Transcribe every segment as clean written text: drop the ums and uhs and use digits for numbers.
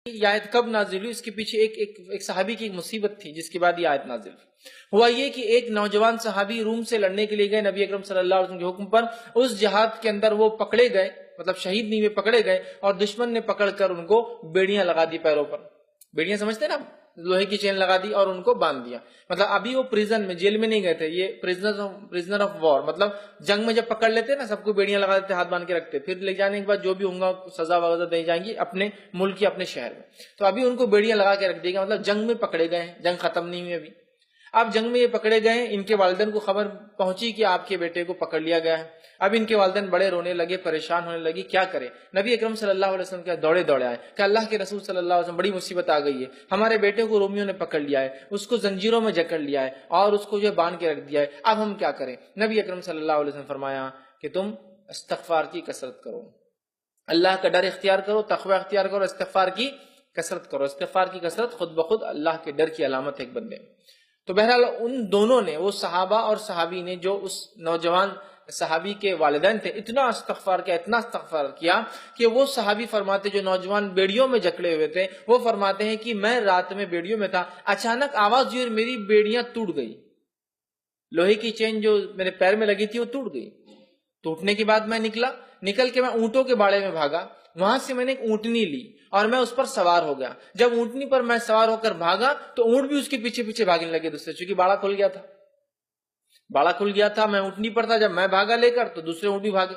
یہ آیت کب نازل ہوئی؟ اس کے پیچھے ایک صحابی کی ایک مصیبت تھی جس کے بعد یہ آیت نازل ہوا یہ کہ ایک نوجوان صحابی روم سے لڑنے کے لیے گئے نبی اکرم صلی اللہ علیہ وسلم کے حکم پر. اس جہاد کے اندر وہ پکڑے گئے، مطلب شہید نہیں ہوئے، پکڑے گئے، اور دشمن نے پکڑ کر ان کو بیڑیاں لگا دی پیروں پر. بیڑیاں سمجھتے نا، لوہے کی چین لگا دی اور ان کو باندھ دیا. مطلب ابھی وہ پریزن میں، جیل میں نہیں گئے تھے، یہ پریزنر آف وار، مطلب جنگ میں جب پکڑ لیتے نا سب کو بیڑیاں لگا دیتے، ہاتھ باندھ کے رکھتے، پھر لے جانے کے بعد جو بھی ہوں گا سزا وغیرہ دی جائیں گی اپنے ملک یا اپنے شہر میں. تو ابھی ان کو بیڑیاں لگا کے رکھ دی گئی، مطلب جنگ میں پکڑے گئے ہیں، جنگ ختم نہیں ہوئی ابھی. اب جنگ میں یہ پکڑے گئے، ان کے والدین کو خبر پہنچی کہ آپ کے بیٹے کو پکڑ لیا گیا ہے. اب ان کے والدین بڑے رونے لگے، پریشان ہونے لگی، کیا کرے؟ نبی اکرم صلی اللہ علیہ وسلم کے دوڑے آئے کہ اللہ کے رسول صلی اللہ علیہ وسلم بڑی مصیبت آ گئی ہے، ہمارے بیٹے کو رومیوں نے پکڑ لیا ہے، اس کو زنجیروں میں جکڑ لیا ہے اور اس کو جو باندھ کے رکھ دیا ہے، اب ہم کیا کریں؟ نبی اکرم صلی اللہ علیہ وسلم فرمایا کہ تم استغفار کی کثرت کرو، اللہ کا ڈر اختیار کرو، تقوی اختیار کرو، استغفار کی کثرت کرو. استغفار کی کثرت خود بخود اللہ کے ڈر کی علامت ہے ایک بندے میں. تو بہرحال ان دونوں نے، وہ صحابہ اور صحابی نے، جو اس نوجوان صحابی کے والدین تھے، اتنا استغفار کیا کہ وہ صحابی فرماتے، جو نوجوان بیڑیوں میں جکڑے ہوئے تھے، وہ فرماتے ہیں کہ میں رات میں بیڑیوں میں تھا، اچانک آواز ہوئی اور میری بیڑیاں ٹوٹ گئی، لوہے کی چین جو میرے پیر میں لگی تھی وہ ٹوٹ گئی. ٹوٹنے کے بعد میں نکل کے میں اونٹوں کے باڑے میں بھاگا، وہاں سے میں نے ایک اونٹنی لی اور میں اس پر سوار ہو گیا. جب اونٹنی پر میں سوار ہو کر بھاگا تو اونٹ بھی اس کے پیچھے پیچھے بھاگنے لگے دوسرے، چونکہ باڑا کھل گیا تھا، میں اونٹنی پر تھا، جب میں بھاگا لے کر تو دوسرے اونٹ بھی بھاگے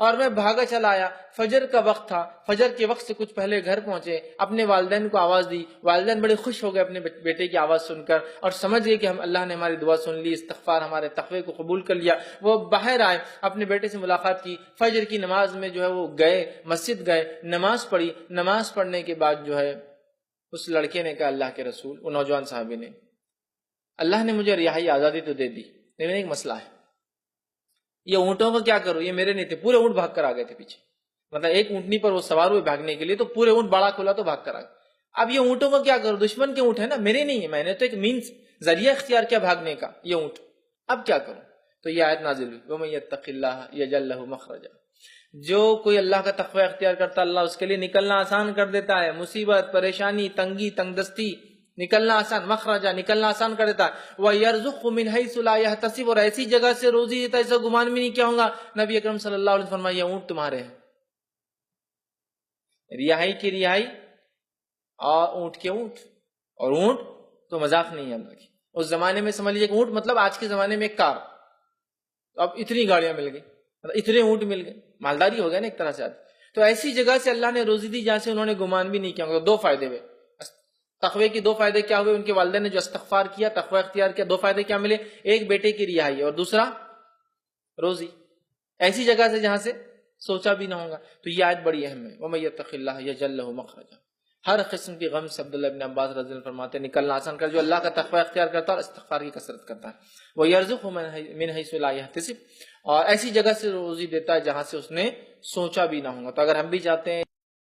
اور میں بھاگا چلا آیا. فجر کا وقت تھا، فجر کے وقت سے کچھ پہلے گھر پہنچے، اپنے والدین کو آواز دی، والدین بڑے خوش ہو گئے اپنے بیٹے کی آواز سن کر اور سمجھ گئے کہ اللہ نے ہماری دعا سن لی، استغفار ہمارے تقوی کو قبول کر لیا. وہ باہر آئے، اپنے بیٹے سے ملاقات کی، فجر کی نماز میں جو ہے وہ گئے، مسجد گئے، نماز پڑھی. نماز پڑھنے کے بعد جو ہے اس لڑکے نے کہا، اللہ کے رسول، وہ نوجوان صحابی نے، اللہ نے مجھے رہائی آزادی تو دے دی، لیکن ایک مسئلہ ہے، یہ اونٹوں کو کیا کروں؟ یہ میرے نہیں تھے، پورے اونٹ بھاگ کر آ گئے تھے پیچھے، مطلب ایک اونٹنی پر وہ سوار ہوئے بھاگنے کے لیے، تو پورے اونٹ باڑا کھولا تو بھاگ کر آ گئے. اب یہ اونٹوں کو کیا کروں؟ دشمن کے اونٹ ہے نا، میرے نہیں ہے، میں نے تو ایک مینس، ذریعہ اختیار کیا بھاگنے کا، یہ اونٹ، اب کیا کروں؟ تو یہ آیت نازل ہوئی، وَمَن يَتَّقِ اللَّهَ يَجْعَل لَّهُ مَخْرَجًا. جو کوئی اللہ کا تقوی اختیار کرتا، اللہ اس کے لیے نکلنا آسان کر دیتا ہے، مصیبت، پریشانی، تنگی، تنگ دستی، نکلنا آسان، مخرجہ، نکلنا آسان کر دیتا ہے. وَيَرْزُقْهُ مِنْ حَيْثُ لَا يَحْتَسِبُ، اور ایسی جگہ سے روزی دیتا ہے ایسا گمان بھی نہیں کیا ہوں گا. نبی اکرم صلی اللہ علیہ وسلم فرمایا، یہ اونٹ تمہارے ہیں، رہائی کی رہائی اور اونٹ کے اونٹ، اور اونٹ تو مذاق نہیں ہے اللہ کی. اس زمانے میں سمجھ لیجیے کہ اونٹ مطلب آج کے زمانے میں ایک کار، اب اتنی گاڑیاں مل گئی، اتنے اونٹ مل گئے، مالداری ہو گیا نا ایک طرح سے آج. تو ایسی جگہ سے اللہ نے روزی دی جہاں سے انہوں نے گمان بھی نہیں کیا ہوگا. دو فائدے ہوئے تقوی کے، دو فائدے کیا ہوئے؟ ان کے والدین نے جو استغفار کیا، تقوی اختیار کیا، دو فائدے کیا ملے؟ ایک بیٹے کی رہائی اور دوسرا روزی، ایسی جگہ سے جہاں سے سوچا بھی نہ ہوگا. تو یہ آیت بڑی اہم ہے، وَمَن يَتَّقِ اللَّهَ يَجْعَل لَّهُ مَخْرَجًا. ہر قسم کی غم سے عبداللہ ابن عباس رضی اللہ عنہ فرماتے ہیں، نکلنا آسان کر جو اللہ کا تقوی اختیار کرتا ہے اور استغفار کی کثرت کرتا ہے. وَيَرْزُقْهُ مِنْ حَيْثُ لَا يَحْتَسِبُ، اور ایسی جگہ سے روزی دیتا ہے جہاں سے اس نے سوچا بھی نہ ہوگا. تو اگر ہم بھی چاہتے ہیں